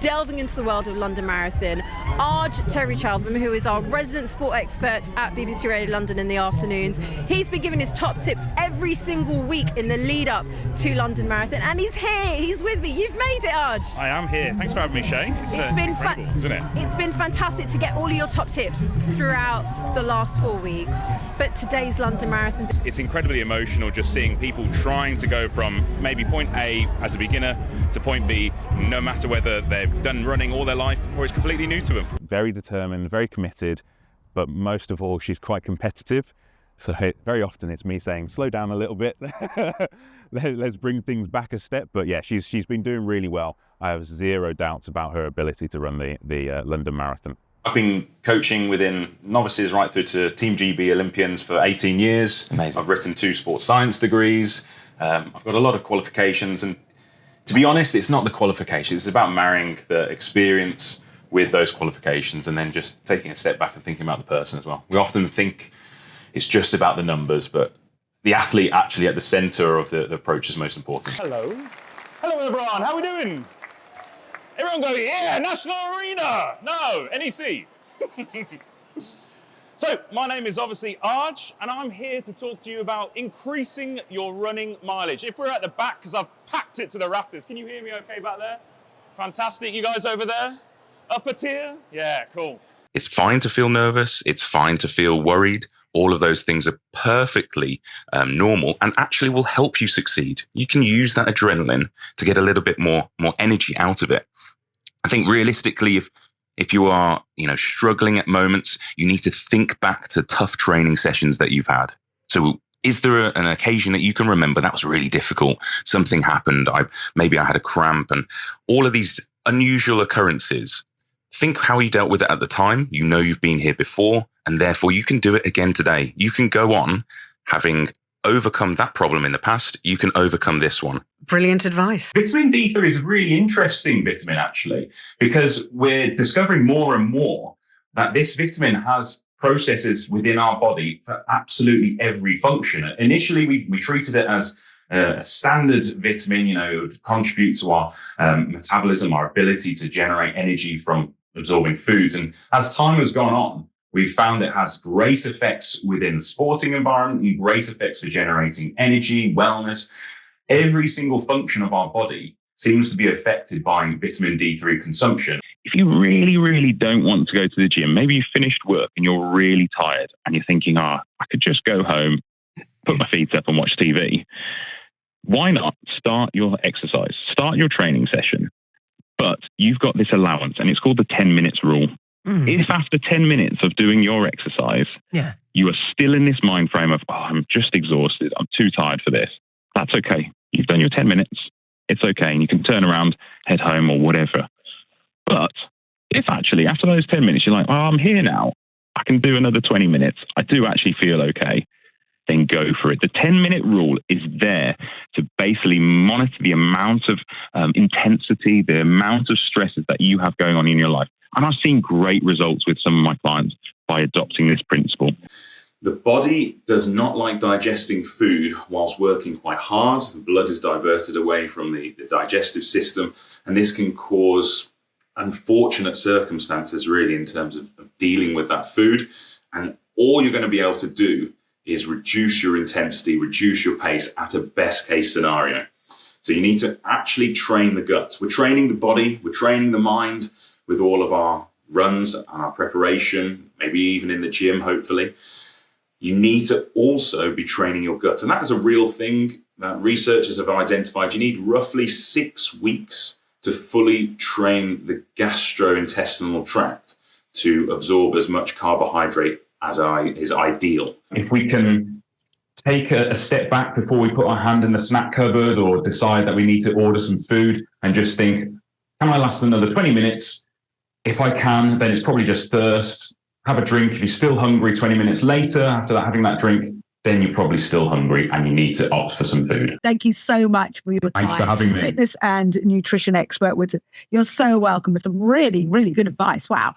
delving into the world of London Marathon, Arj Thiruchelvam, who is our resident sport expert at BBC Radio London in the afternoons. He's been giving his top tips every single week in the lead up to London Marathon, and he's here, he's with me. You've made it, Arj. I am here. Thanks for having me, Shay. It's been incredible, isn't it? It's been fantastic to get all of your top tips throughout the last 4 weeks, but today's London Marathon. It's incredibly emotional just seeing people trying to go from maybe point A as a beginner to point B, no matter whether they've done running all their life or it's completely new to them. Very determined, very committed, but most of all, she's quite competitive. So very often it's me saying, slow down a little bit. Let's bring things back a step. But yeah, she's been doing really well. I have zero doubts about her ability to run the London Marathon. I've been coaching within novices right through to Team GB Olympians for 18 years. Amazing. I've written 2 sports science degrees. I've got a lot of qualifications. And to be honest, it's not the qualifications. It's about marrying the experience with those qualifications and then just taking a step back and thinking about the person as well. We often think it's just about the numbers, but the athlete actually at the center of the approach is most important. Hello. Hello, everyone. How are we doing? Everyone go, yeah, National Arena. No, NEC. So, my name is obviously Arj, and I'm here to talk to you about increasing your running mileage. If we're at the back, because I've packed it to the rafters, can you hear me okay back there? Fantastic. You guys over there? Upper tier? Yeah, cool. It's fine to feel nervous. It's fine to feel worried. All of those things are perfectly normal and actually will help you succeed. You can use that adrenaline to get a little bit more energy out of it. I think realistically, if you are, struggling at moments, you need to think back to tough training sessions that you've had. So is there an occasion that you can remember that was really difficult? Something happened. Maybe I had a cramp, and all of these unusual occurrences. Think how you dealt with it at the time. You know you've been here before, and therefore you can do it again today. You can go on having overcome that problem in the past. You can overcome this one. Brilliant advice. Vitamin D3 is a really interesting vitamin, actually, because we're discovering more and more that this vitamin has processes within our body for absolutely every function. Initially, we treated it as a standard vitamin, it would contribute to our metabolism, our ability to generate energy from absorbing foods. And as time has gone on, we've found it has great effects within the sporting environment and great effects for generating energy, wellness. Every single function of our body seems to be affected by vitamin D3 consumption. If you really, really don't want to go to the gym, maybe you finished work and you're really tired and you're thinking, I could just go home, put my feet up and watch TV. Why not start your exercise, start your training session, but you've got this allowance and it's called the 10 minutes rule. If after 10 minutes of doing your exercise, you are still in this mind frame of, I'm just exhausted, I'm too tired for this, that's okay. You've done your 10 minutes. It's okay. And you can turn around, head home or whatever. But if actually after those 10 minutes, you're like, I'm here now, I can do another 20 minutes. I do actually feel okay. Then go for it. The 10-minute rule is there to basically monitor the amount of intensity, the amount of stresses that you have going on in your life. And I've seen great results with some of my clients by adopting this principle. The body does not like digesting food whilst working quite hard. The blood is diverted away from the digestive system, and this can cause unfortunate circumstances really in terms of dealing with that food. And all you're going to be able to do is reduce your intensity, reduce your pace at a best case scenario. So you need to actually train the gut. We're training the body, we're training the mind with all of our runs and our preparation, maybe even in the gym, hopefully. You need to also be training your gut. And that is a real thing that researchers have identified. You need roughly 6 weeks to fully train the gastrointestinal tract to absorb as much carbohydrate as is ideal. If we can take a step back before we put our hand in the snack cupboard or decide that we need to order some food and just think, can I last another 20 minutes? If I can, then it's probably just thirst. Have a drink. If you're still hungry 20 minutes later after having that drink, then you're probably still hungry and you need to opt for some food. Thank you so much for your time. Thanks for having me. Fitness and nutrition expert. You're so welcome with some really, really good advice. Wow.